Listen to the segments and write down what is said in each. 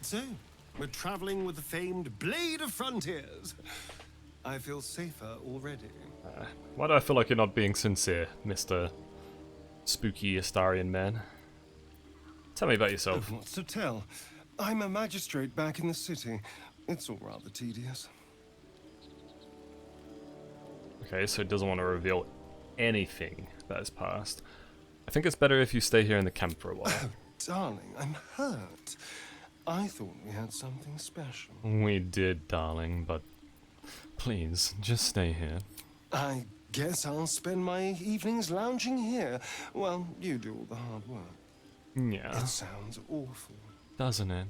So, we're traveling with the famed Blade of Frontiers. I feel safer already. Why do I feel like you're not being sincere, Mr. Spooky Astarian man? Tell me about yourself. What's to tell? I'm a magistrate back in the city. It's all rather tedious. Okay, so it doesn't want to reveal anything that has passed. I think it's better if you stay here in the camp for a while. Oh, darling, I'm hurt. I thought we had something special. We did, darling, but please, just stay here. I guess I'll spend my evenings lounging here. Well, you do all the hard work. Yeah. It sounds awful. Doesn't it?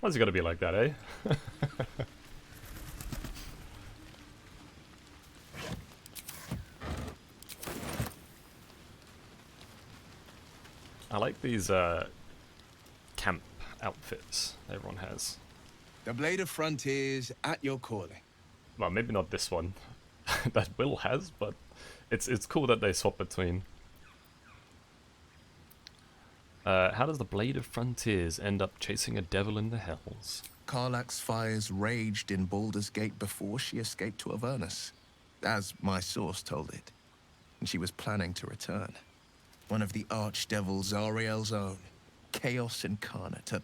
Why's it gotta be like that, eh? I like these camp outfits everyone has. The Blade of Frontiers at your calling. Well, maybe not this one that Will has, but it's cool that they swap between. How does the Blade of Frontiers end up chasing a devil in the hells? Karlach's fires raged in Baldur's Gate before she escaped to Avernus, as my source told it, and she was planning to return. One of the archdevils Zariel's own, Chaos Incarnate, a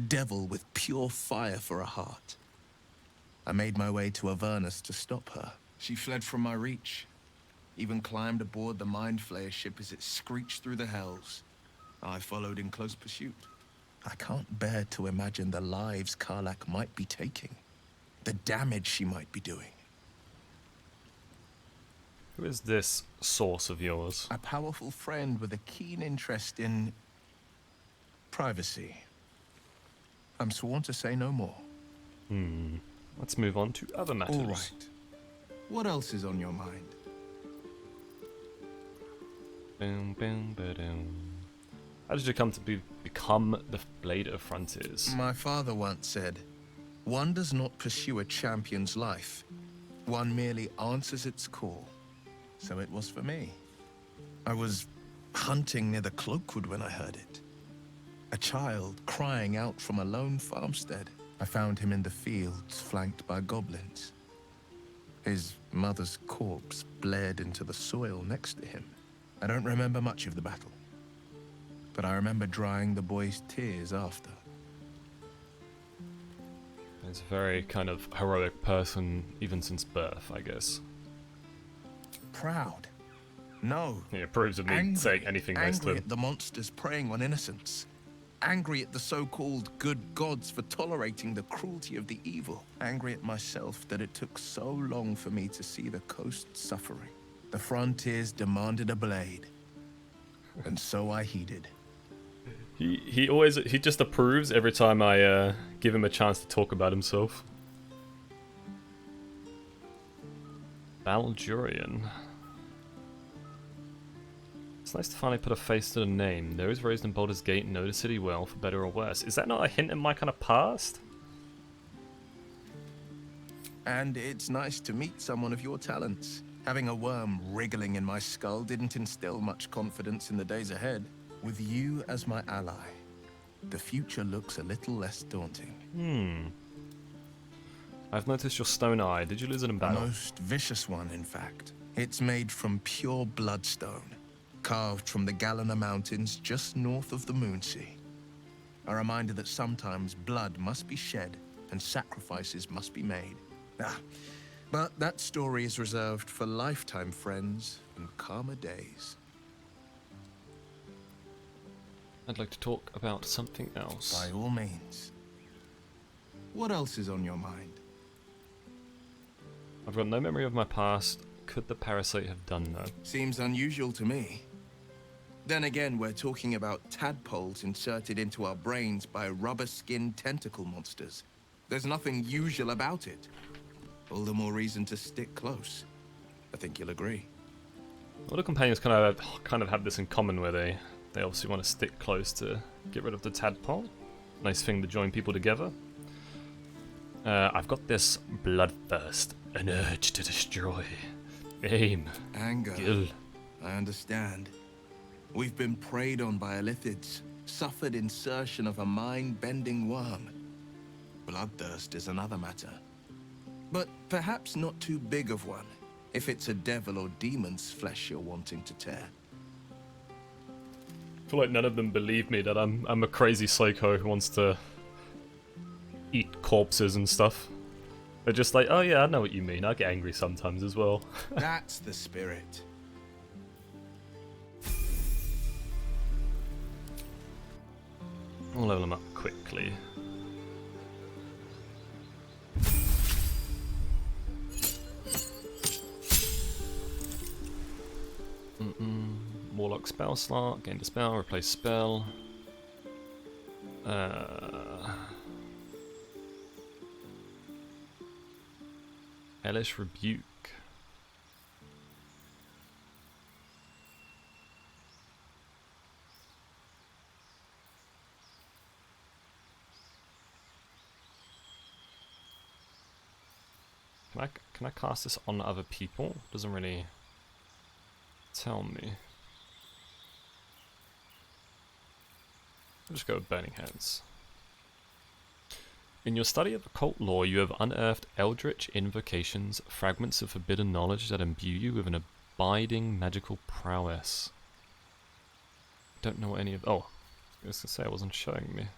devil with pure fire for a heart. I made my way to Avernus to stop her. She fled from my reach, even climbed aboard the Mind Flayer ship as it screeched through the hells. I followed in close pursuit. I can't bear to imagine the lives Karlach might be taking, the damage she might be doing. Who is this source of yours? A powerful friend with a keen interest in privacy. I'm sworn to say no more. Let's move on to other matters. All right. What else is on your mind? Boom, boom, ba-doom. How did you come to become the Blade of Frontiers? My father once said, one does not pursue a champion's life. One merely answers its call. So it was for me. I was hunting near the Cloakwood when I heard it. A child crying out from a lone farmstead. I found him in the fields, flanked by goblins. His mother's corpse bled into the soil next to him. I don't remember much of the battle, but I remember drying the boy's tears after. He's a very kind of heroic person, even since birth, I guess. Proud? No. He approves of me saying anything nice to Angry him. at the monsters preying on innocents. Angry at the so-called good gods for tolerating the cruelty of the evil. Angry at myself that it took so long for me to see the coast suffering. The frontiers demanded a blade, and so I heeded. He just approves every time I give him a chance to talk about himself. Baldurian. It's nice to finally put a face to the name. Those raised in Baldur's Gate know the city well, for better or worse. Is that not a hint in my kind of past? And it's nice to meet someone of your talents. Having a worm wriggling in my skull didn't instill much confidence in the days ahead. With you as my ally, the future looks a little less daunting. I've noticed your stone eye. Did you lose it in The battle? most vicious one, in fact. It's made from pure bloodstone, carved from the Galena Mountains just north of the Moonsea. A reminder that sometimes blood must be shed and sacrifices must be made. But that story is reserved for lifetime friends and calmer days. I'd like to talk about something else. By all means. What else is on your mind? I've got no memory of my past. Could the parasite have done that? Seems unusual to me. Then again, we're talking about tadpoles inserted into our brains by rubber-skinned tentacle monsters. There's nothing usual about it. All the more reason to stick close. I think you'll agree. All the companions kind of have this in common, where they obviously want to stick close to get rid of the tadpole. Nice thing to join people together. I've got this bloodthirst, an urge to destroy, aim, Anger. kill. I understand. We've been preyed on by elithids, suffered insertion of a mind-bending worm. Bloodthirst is another matter. But perhaps not too big of one, if it's a devil or demon's flesh you're wanting to tear. I feel like none of them believe me that I'm a crazy psycho who wants to eat corpses and stuff. They're just like, oh yeah, I know what you mean. I get angry sometimes as well. That's the spirit. I'll level them up quickly. Warlock spell slot, gain a spell, replace spell. Hellish Rebuke. Can I cast this on other people? Doesn't really tell me. I'll just go with Burning Hands. In your study of occult lore, you have unearthed eldritch invocations, fragments of forbidden knowledge that imbue you with an abiding magical prowess. Don't know what any of... Oh, I was going to say it wasn't showing me.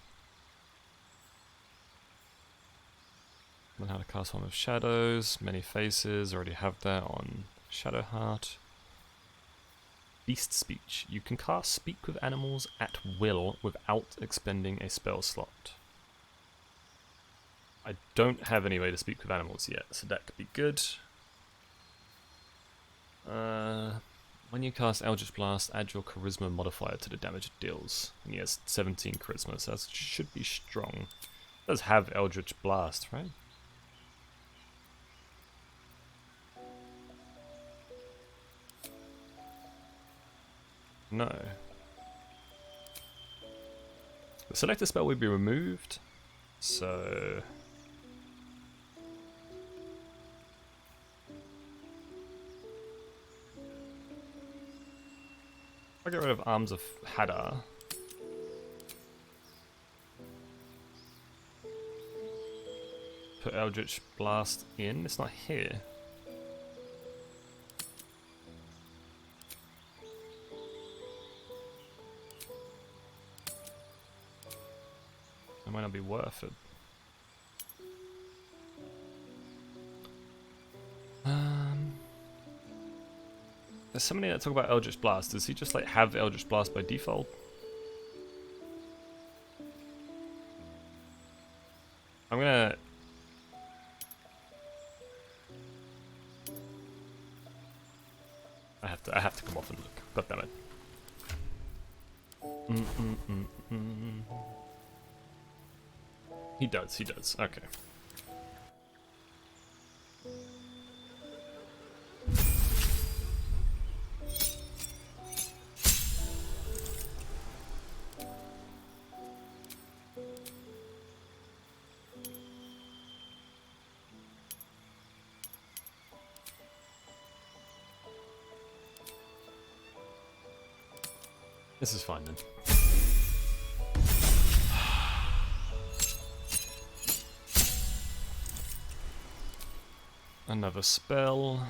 Learn how to cast Form of Shadows, Many Faces, already have that on Shadowheart. Beast Speech. You can cast Speak with Animals at will without expending a spell slot. I don't have any way to speak with animals yet, so that could be good. When you cast Eldritch Blast, add your Charisma modifier to the damage it deals. And he has 17 Charisma, so that should be strong. It does have Eldritch Blast, right? No. The selected spell will be removed, so... I'll get rid of Arms of Hadar. Put Eldritch Blast in. It's not here. It might not be worth it. There's somebody that talk about Eldritch Blast. Does he just like have Eldritch Blast by default? I'm gonna... I have to come off and look. God damn it. He does. Okay. This is fine then. Another spell.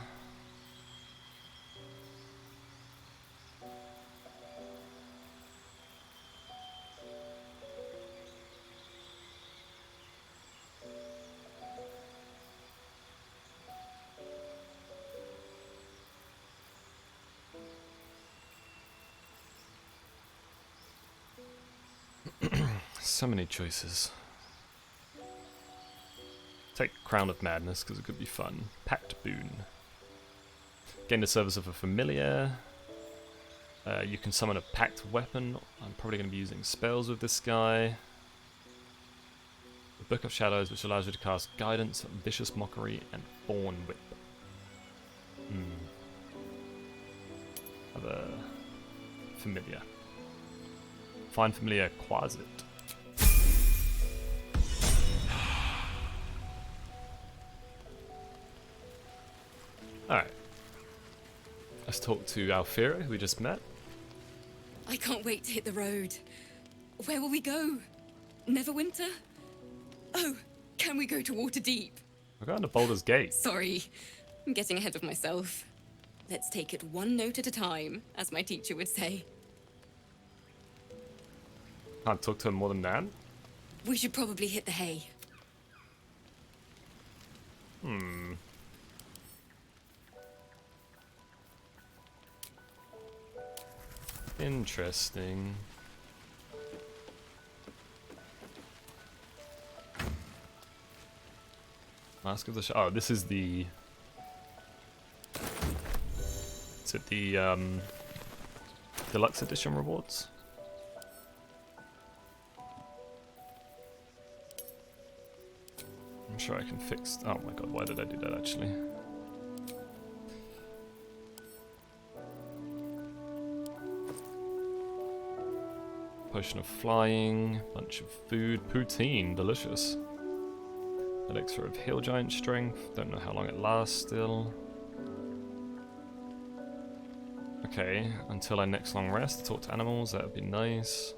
So many choices. Take Crown of Madness because it could be fun. Pact Boon. Gain the service of a familiar. You can summon a packed weapon. I'm probably going to be using spells with this guy. The Book of Shadows, which allows you to cast Guidance, Vicious Mockery, and Thorn Whip. Have a familiar. Find familiar Quasit. Alright. Let's talk to Alfira, who we just met. I can't wait to hit the road. Where will we go? Neverwinter? Oh, can we go to Waterdeep? We're going to Baldur's Gate. Sorry, I'm getting ahead of myself. Let's take it one note at a time, as my teacher would say. Can't talk to him more than that. We should probably hit the hay. Interesting. Mask of the oh, this is the... Is it the deluxe edition rewards? I'm sure I can fix... Oh my god, why did I do that actually? Potion of flying, bunch of food, poutine, delicious. Elixir of Hill Giant Strength, don't know how long it lasts still. Okay, until our next long rest, talk to animals, that would be nice.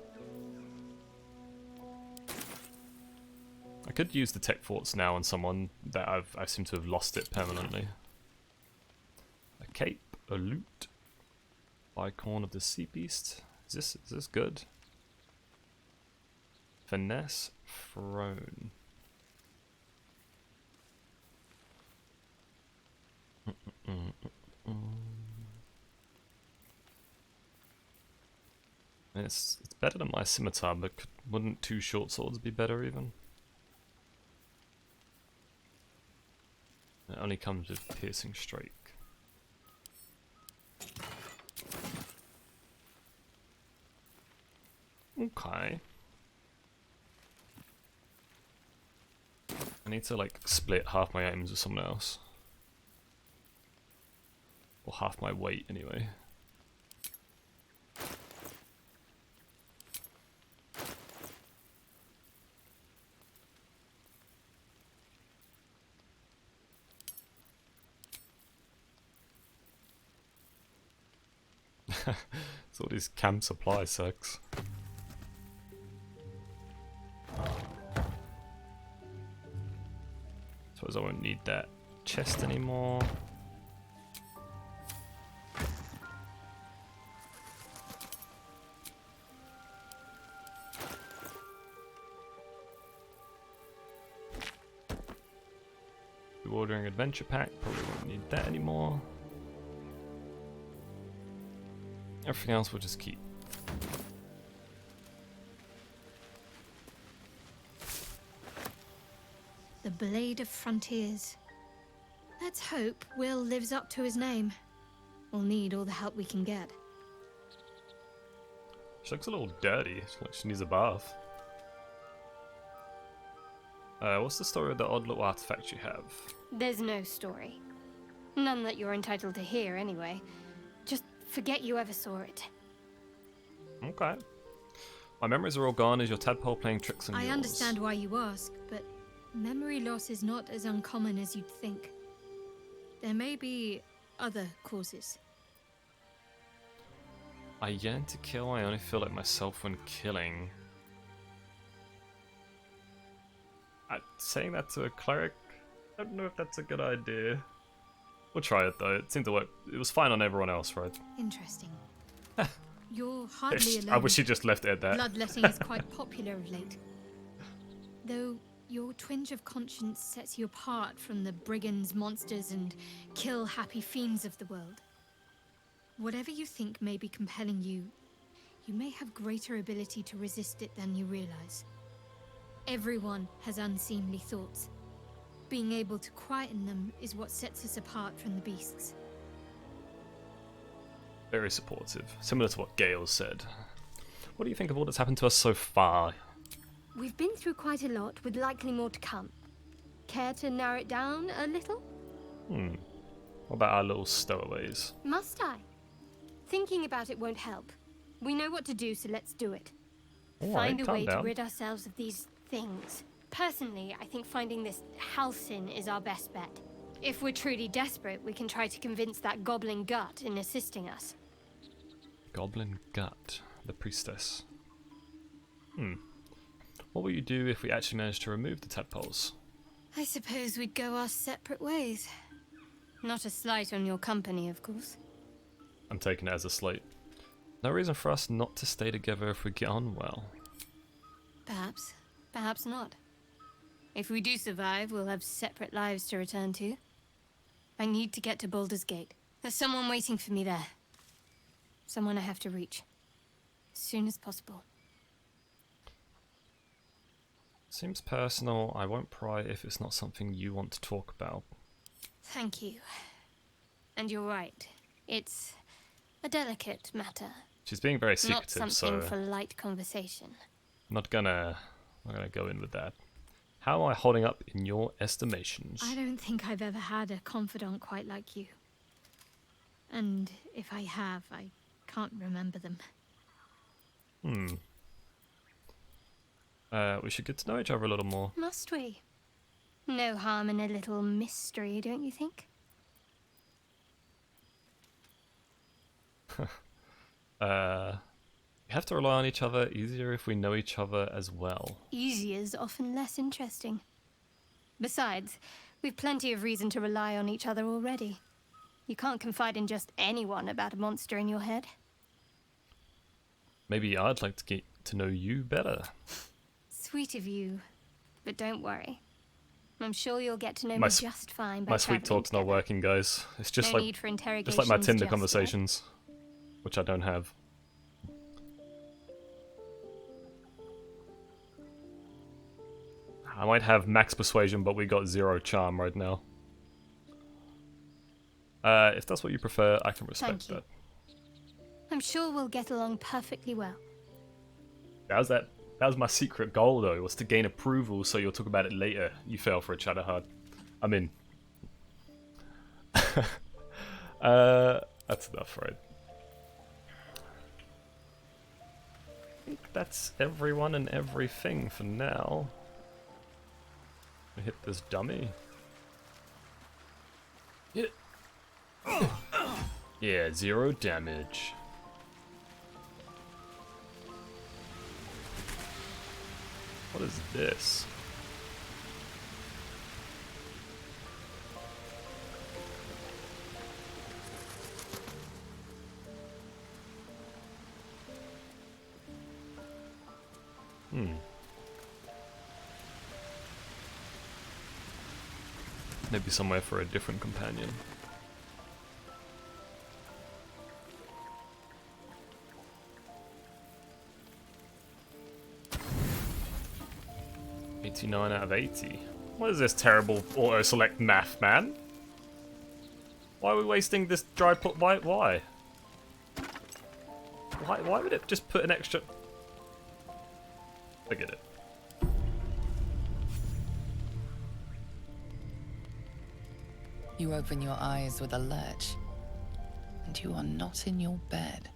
I could use the tech forts now on someone that I seem to have lost it permanently. A cape, a loot, Icon of the Sea Beast. Is this good? Finesse, Throne. And it's better than my scimitar, but wouldn't 2 short swords be better even? It only comes with piercing strike. Okay. I need to like split half my items with someone else. Or half my weight anyway. It's all these camp supply sucks. Suppose I won't need that chest anymore. Ordering adventure pack, probably won't need that anymore. Everything else we'll just keep. The Blade of Frontiers. Let's hope Will lives up to his name. We'll need all the help we can get. She looks a little dirty, like she needs a bath. What's the story of the odd little artifact you have? There's no story. None that you're entitled to hear, anyway. Just forget you ever saw it. Okay. My memories are all gone. Is your tadpole playing tricks on yours? I understand why you ask, but memory loss is not as uncommon as you'd think. There may be other causes. I yearn to kill, I only feel like myself when killing. Saying that to a cleric, I don't know if that's a good idea. We'll try it though, it seemed to work. It was fine on everyone else, right? Interesting. You're hardly alone. I wish he just left it at that. Bloodletting is quite popular of late. Though your twinge of conscience sets you apart from the brigands, monsters, and kill-happy fiends of the world. Whatever you think may be compelling you, you may have greater ability to resist it than you realize. Everyone has unseemly thoughts. Being able to quieten them is what sets us apart from the beasts. Very supportive, similar to what Gale said. What do you think of all that's happened to us so far? We've been through quite a lot, with likely more to come. Care to narrow it down a little? What about our little stowaways? Must I? Thinking about it won't help. We know what to do, so let's do it. Find a way to rid ourselves of these things. Personally, I think finding this Halcyon is our best bet. If we're truly desperate, we can try to convince that goblin gut in assisting us. Goblin gut. The priestess. What will you do if we actually manage to remove the tadpoles? I suppose we'd go our separate ways. Not a slight on your company, of course. I'm taking it as a slight. No reason for us not to stay together if we get on well. Perhaps. Perhaps not. If we do survive, we'll have separate lives to return to. I need to get to Baldur's Gate. There's someone waiting for me there. Someone I have to reach. As soon as possible. Seems personal. I won't pry if it's not something you want to talk about. Thank you. And you're right. It's a delicate matter. She's being very secretive, not something so for light conversation. I'm not gonna go in with that. How am I holding up in your estimations? I don't think I've ever had a confidant quite like you. And if I have, I can't remember them. We should get to know each other a little more. Must we? No harm in a little mystery, don't you think? We have to rely on each other easier if we know each other as well. Easier's often less interesting. Besides, we've plenty of reason to rely on each other already. You can't confide in just anyone about a monster in your head. Maybe I'd like to get to know you better. Sweet of you, but don't worry. I'm sure you'll get to know me just fine by my sweet talk's not working, guys. It's just no like need for interrogations just like my Tinder just conversations, which I don't have. I might have max persuasion, but we got 0 charm right now. If that's what you prefer, I can respect that. I'm sure we'll get along perfectly well. That was my secret goal, though, was to gain approval, so you'll talk about it later. You fell for a Chatterhard. I'm in. That's enough, right? I think that's everyone and everything for now. We hit this dummy. Yeah, 0 damage. What is this? Maybe somewhere for a different companion. $89 out of 80. What is this terrible auto-select math, man? Why are we wasting this dry put? Why? Why would it just put an extra? Forget it. You open your eyes with a lurch, and you are not in your bed.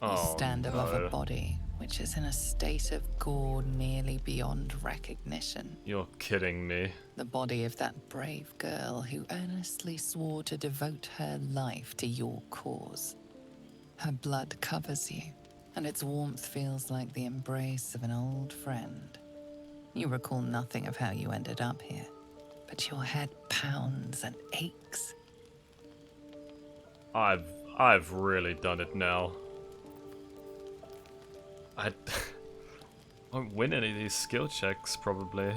You stand above a body which is in a state of gore nearly beyond recognition. You're kidding me. The body of that brave girl who earnestly swore to devote her life to your cause. Her blood covers you, and its warmth feels like the embrace of an old friend. You recall nothing of how you ended up here, but your head pounds and aches. I've really done it now. I won't win any of these skill checks, probably.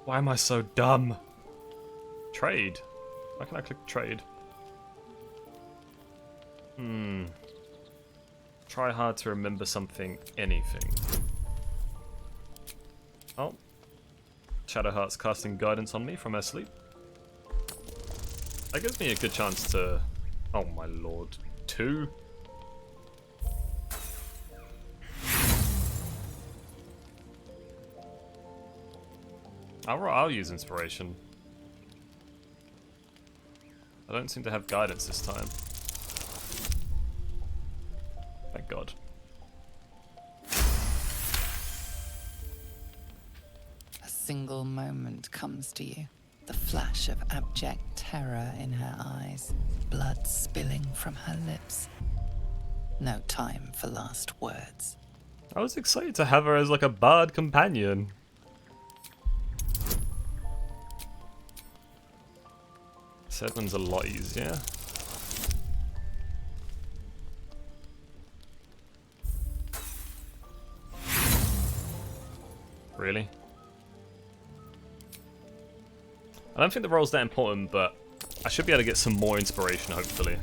Why am I so dumb? Trade? Why can I click trade? Try hard to remember something, anything. Oh. Shadowheart's casting guidance on me from her sleep. That gives me a good chance to... Oh my lord. 2? I'll use inspiration. I don't seem to have guidance this time. Thank God. A single moment comes to you. The flash of abject terror in her eyes, blood spilling from her lips. No time for last words. I was excited to have her as like a bard companion. Seven's a lot easier. Really? I don't think the role's that important, but I should be able to get some more inspiration, hopefully.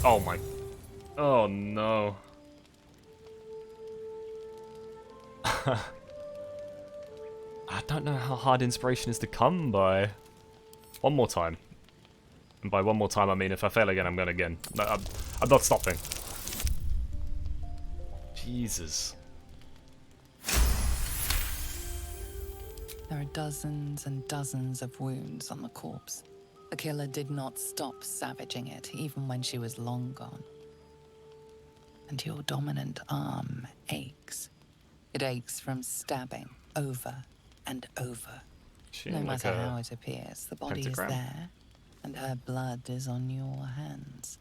Oh my... Oh no. I don't know how hard inspiration is to come by. One more time. And by one more time, I mean if I fail again, I'm going again. No, I'm not stopping. Jesus. There are dozens and dozens of wounds on the corpse. The killer did not stop savaging it, even when she was long gone. And your dominant arm aches. It aches from stabbing over and over. No matter how it appears, the body is there, and her blood is on your hands.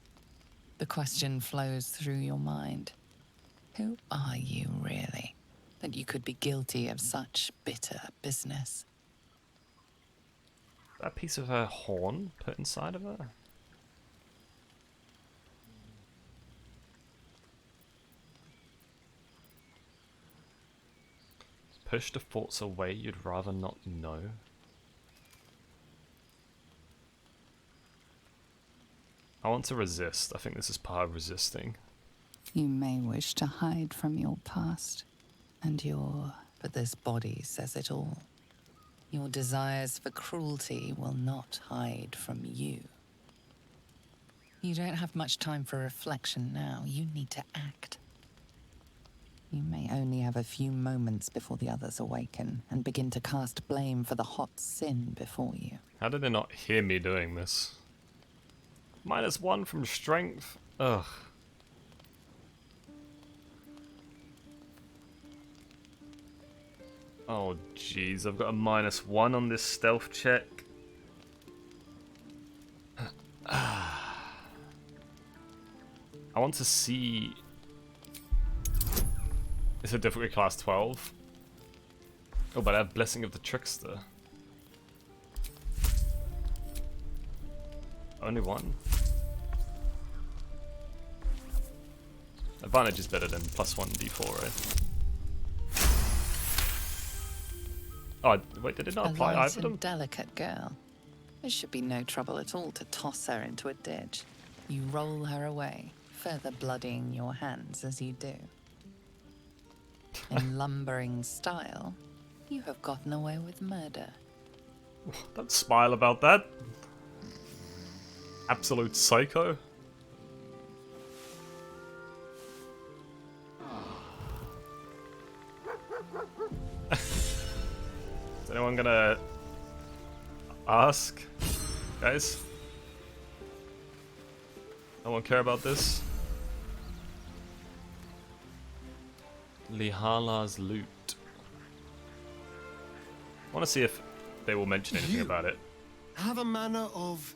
The question flows through your mind. Who are you, really, that you could be guilty of such bitter business? That piece of her horn put inside of her? Push the thoughts away you'd rather not know. I want to resist. I think this is part of resisting. You may wish to hide from your past and but this body says it all. Your desires for cruelty will not hide from you. You don't have much time for reflection now. You need to act. You may only have a few moments before the others awaken and begin to cast blame for the hot sin before you. How did they not hear me doing this? -1 from strength? Ugh. Oh jeez, I've got a -1 on this stealth check. I want to see... It's a difficulty class 12. Oh, but I have Blessing of the Trickster. Only 1? Advantage is better than +1 d4, right? Oh, wait, did it not apply light either of them? and delicate girl. It should be no trouble at all to toss her into a ditch. You roll her away, further bloodying your hands as you do. In lumbering style, you have gotten away with murder. Don't smile about that. Absolute psycho. Is anyone gonna ask? Guys? No one care about this? Lihala's loot. I want to see if they will mention anything about it. Have a manner of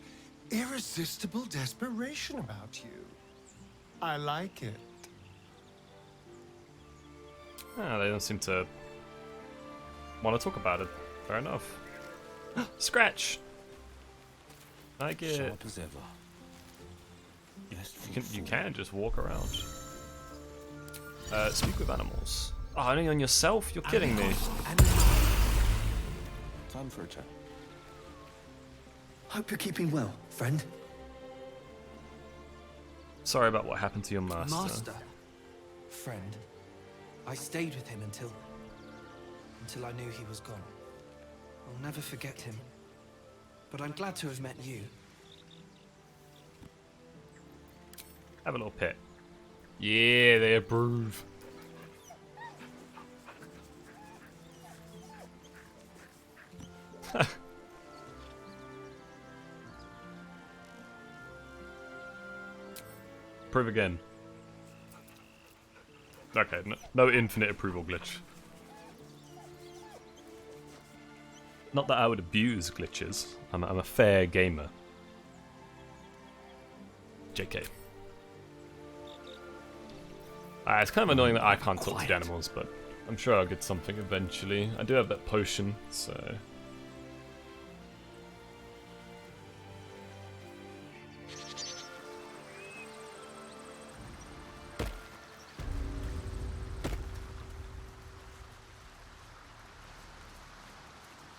irresistible desperation about you. I like it. Ah, they don't seem to want to talk about it. Fair enough. Scratch! I get... Sharp as ever. You can just walk around. Speak with animals. Oh, only on yourself? You're kidding me. Time for a chat. Hope you're keeping well, friend. Sorry about what happened to your master. Master? Friend. I stayed with him until I knew he was gone. I'll never forget him. But I'm glad to have met you. Have a little pet. Yeah, they approve. Approve again. Okay, no infinite approval glitch. Not that I would abuse glitches. I'm a fair gamer. JK. It's kind of annoying that I can't talk to the animals, but I'm sure I'll get something eventually. I do have that potion, so...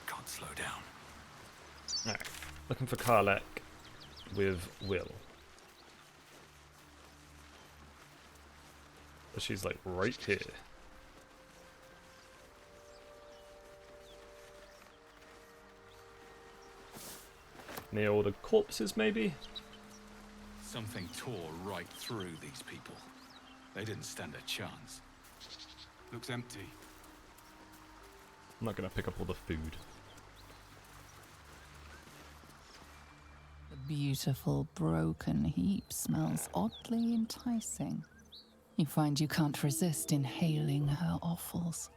Can't slow down. Alright, looking for Karlach with Will. But she's like right here. Near all the corpses, maybe? Something tore right through these people. They didn't stand a chance. Looks empty. I'm not gonna pick up all the food. The beautiful broken heap smells oddly enticing. You find you can't resist inhaling her offals.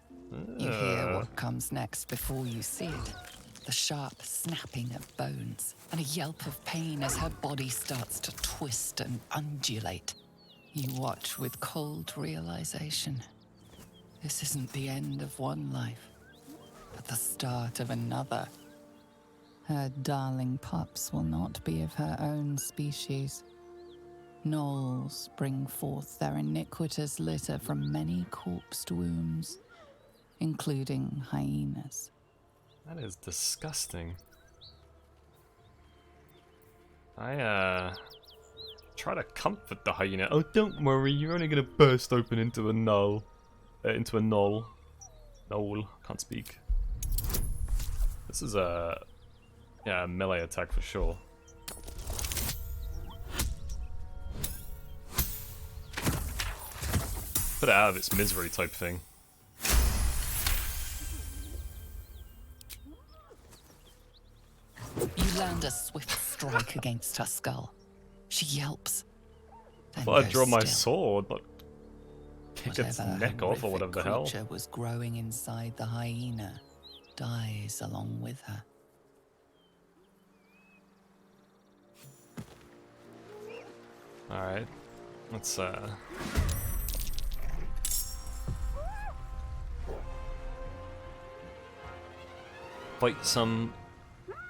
You hear what comes next before you see it. The sharp snapping of bones, and a yelp of pain as her body starts to twist and undulate. You watch with cold realization. This isn't the end of one life, but the start of another. Her darling pups will not be of her own species. Gnolls bring forth their iniquitous litter from many corpsed wombs, including hyenas. That is disgusting. I try to comfort the hyena. Oh, don't worry, you're only gonna burst open into a gnoll. Knoll. Can't speak. This is a melee attack for sure. Put it out of its misery type thing. You land a swift strike against her skull. She yelps. I thought I'd draw my sword, but kick its neck off or whatever the hell. Whatever creature was growing inside the hyena dies along with her. Alright, let's fight some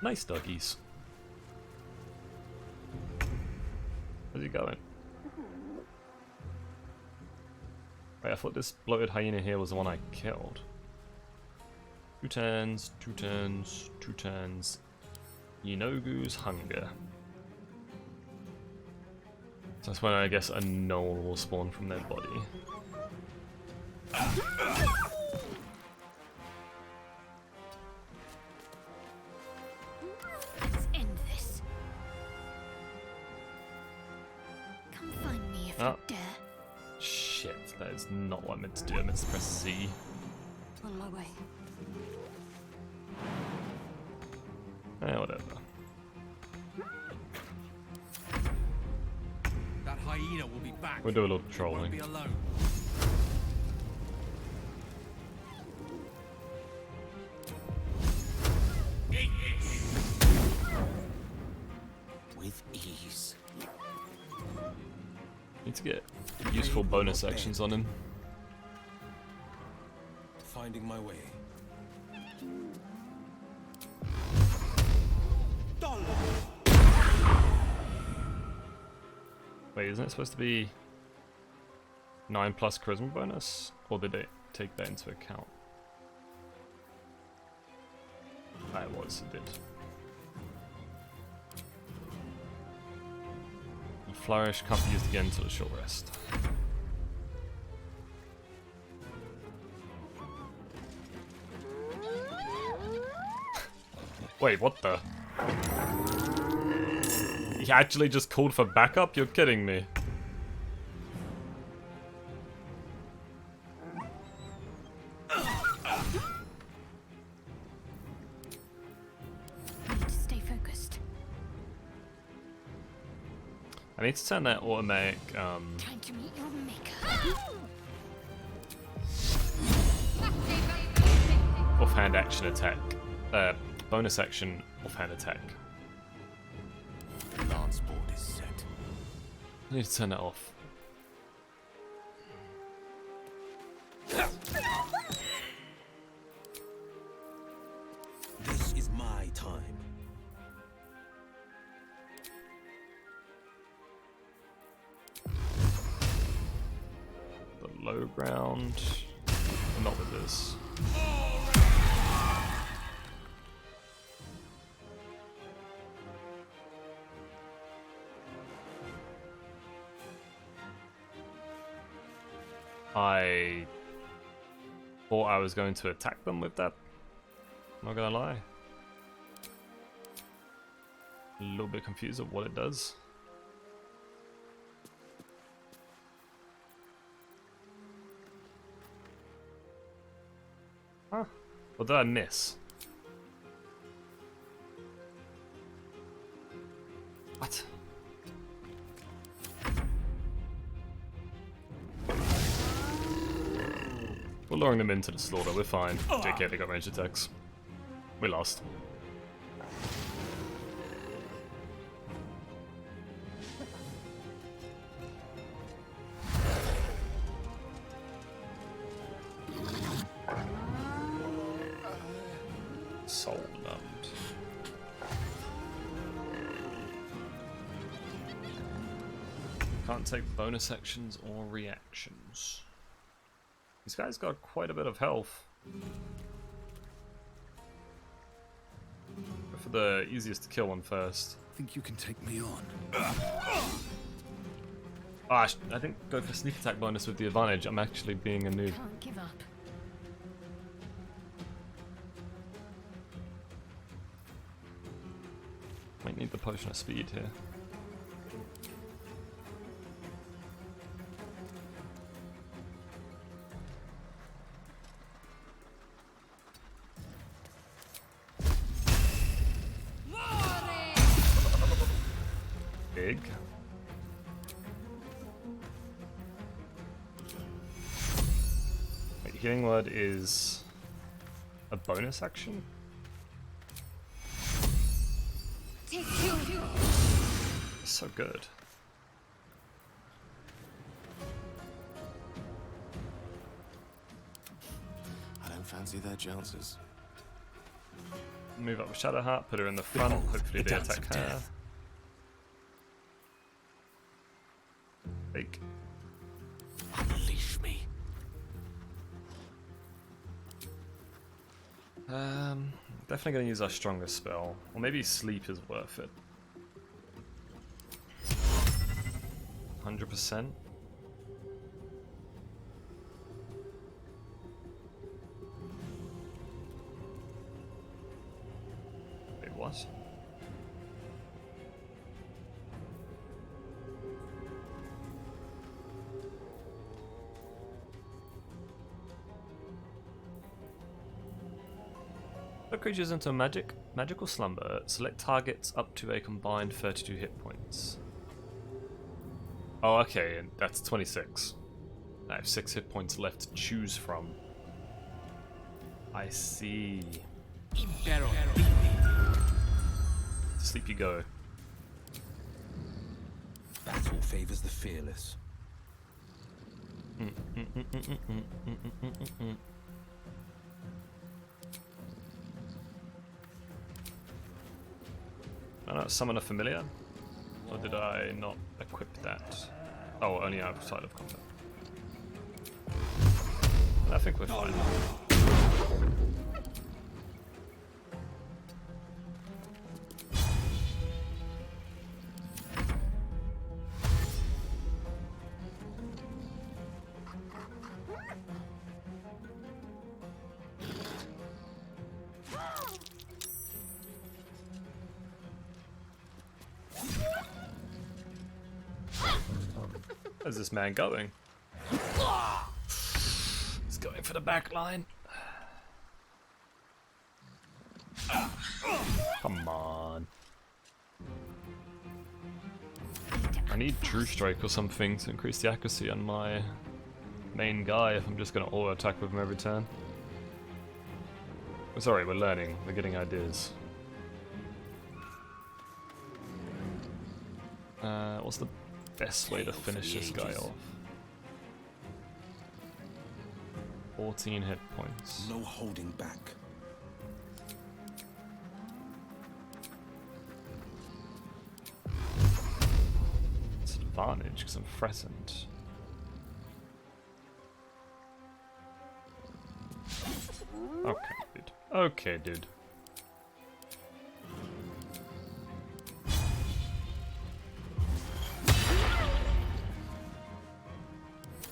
nice doggies. Where's he going? Wait, I thought this bloated hyena here was the one I killed. 2 turns, 2 turns, 2 turns. Yinogu's hunger. So that's when I guess a gnoll will spawn from their body. Let's end this. Come find me if you dare. Shit, that is not what I meant to do. I meant to press Z. On my way. Whatever. That hyena will be back. We'll do a little trolling. Won't be alone. With ease. Need to get useful bonus actions on him. Finding my way. Wait, isn't it supposed to be 9 plus charisma bonus? Or did it take that into account? It was, it did. The flourish can't be used again until a short rest. Wait, what the? He actually just called for backup? You're kidding me. Need to stay focused. I need to turn that automatic Time to meet your maker. offhand action attack bonus action offhand attack. The lance board is set. I need to turn that off. This is my time. The low ground. Not with this. I thought I was going to attack them with that. Not gonna lie. A little bit confused of what it does. Huh? What did I miss? What? We're luring them into the slaughter, we're fine. JK, they got ranged attacks. We lost. Soul numbed. Can't take bonus actions or reactions. These guys got quite a bit of health. Go for the easiest to kill one first. Think you can take me on? Ah, I think go for sneak attack bonus with the advantage. I'm actually being a noob. Can't give up. Might need the potion of speed here. Big. Wait, healing word is a bonus action? So good. I don't fancy their chances. Move up with Shadowheart, put her in the front, hopefully they attack her. Fake. Unleash me. Definitely gonna use our strongest spell. Or maybe sleep is worth it. 100%. Wait, what? Put creatures into a magical slumber. Select targets up to a combined 32 hit points. Oh, okay, and that's 26. I have 6 hit points left to choose from. I see. Sleep you go. Battle favors the fearless. I not summon a familiar? Or did I not equip that? Oh, only outside of combat. I think we're fine. Where's this man going? He's going for the back line. Come on. I need True Strike or something to increase the accuracy on my main guy if I'm just going to auto attack with him every turn. Sorry, we're learning. We're getting ideas. What's the best way to finish this guy off? 14 hit points. No holding back. It's an advantage because I'm threatened. Okay, dude. Okay, dude.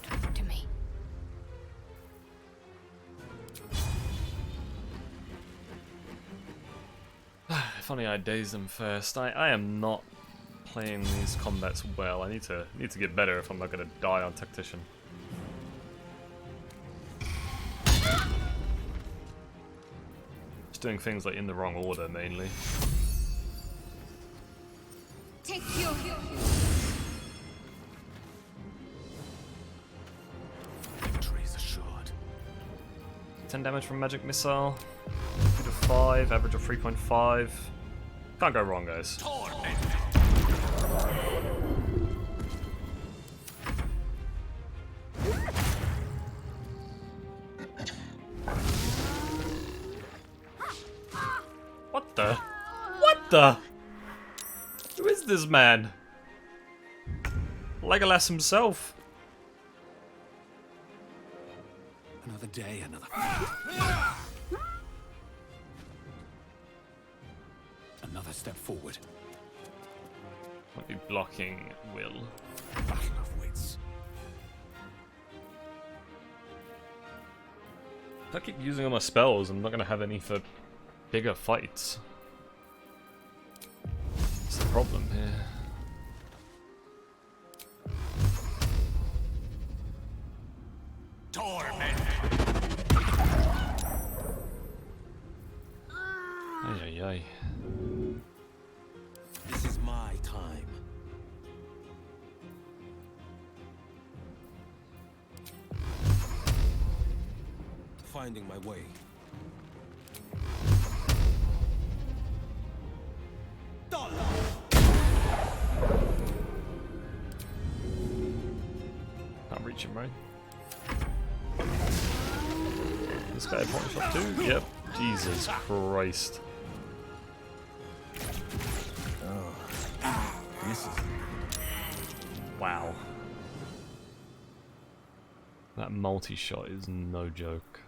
Talk to me. If only I dazed them first. I am not playing these combats well. I need to get better if I'm not gonna die on Tactician. Just doing things like in the wrong order mainly. Take your... Victory is assured. 10 damage from magic missile. 2 to 5, average of 3.5. Can't go wrong, guys. What the? What the? Who is this man? Legolas himself. Another day, another... Another step forward. Might be blocking Will. Battle of wits. If I keep using all my spells, I'm not going to have any for bigger fights. That's the problem here. Torment! Ay, ay, ay. This is my time. Finding my way. Can't reach him, right? This guy point shot too? Yep. Jesus Christ. This is... Wow. That multi-shot is no joke.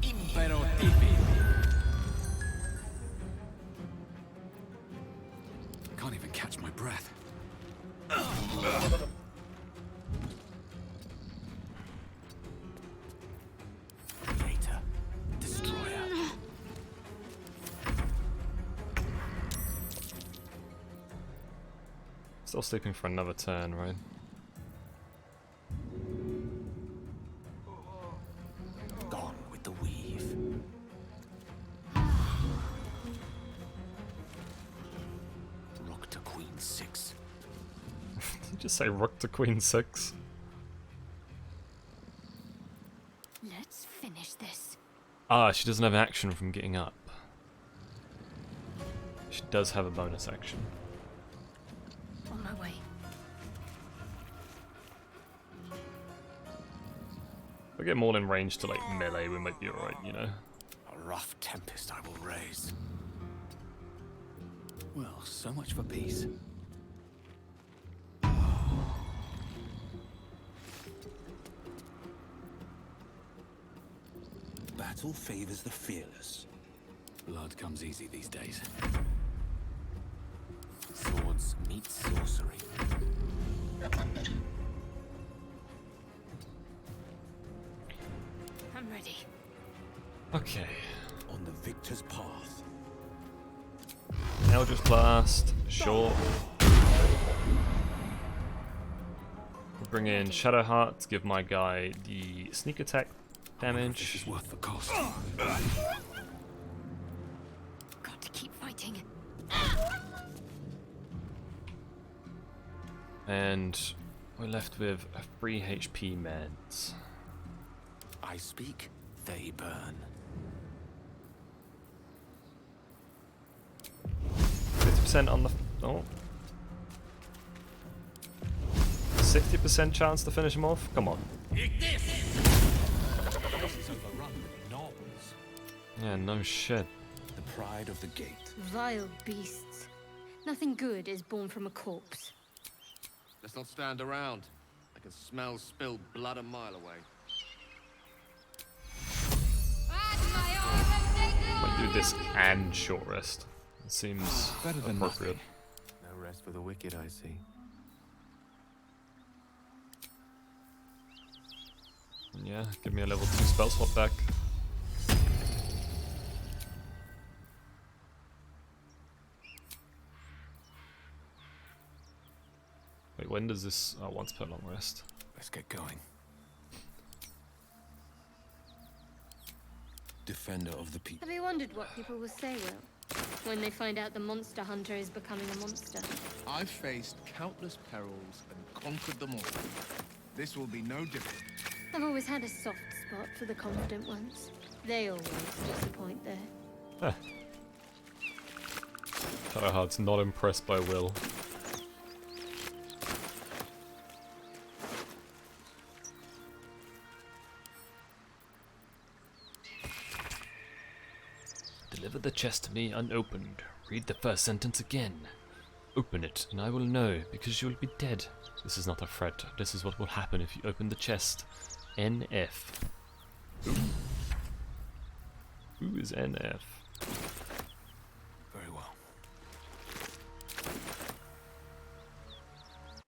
Impero tipi. Can't even catch my breath. Creator, destroyer. Still sleeping for another turn, right? Gone with the weave. Rook to queen 6. Did you just say rook to queen 6? Let's finish this. Ah, she doesn't have action from getting up. She does have a bonus action. On my way. If we get more in range to like melee, we might be alright, you know. A rough tempest I will raise. Well, so much for peace. Battle favors the fearless. Blood comes easy these days. Swords meet sorcery. I'm ready. Okay. On the victor's path. Eldritch Blast, short. We'll bring in Shadowheart to give my guy the sneak attack damage. This is worth the cost. Got to keep fighting. And we're left with a 3 HP meds. I speak, they burn. 50% on the... oh. 60% chance to finish him off? Come on. This is overrun with knobs. Yeah, no shit. The pride of the gate. Vile beasts. Nothing good is born from a corpse. Let's not stand around. I can smell spilled blood a mile away. Might do this and short rest. It seems Better than appropriate. No rest for the wicked, I see. Yeah, give me a level 2 spell slot back. Wait, when does this... oh, once per long rest. Let's get going. Defender of the people. Have you wondered what people will say, Will? When they find out the monster hunter is becoming a monster? I've faced countless perils and conquered them all. This will be no different. I've always had a soft spot for the confident ones. They always disappoint there. Huh. Shadowheart's not impressed by Will. Deliver the chest to me unopened. Read the first sentence again. Open it, and I will know, because you will be dead. This is not a threat. This is what will happen if you open the chest. NF. Who is NF?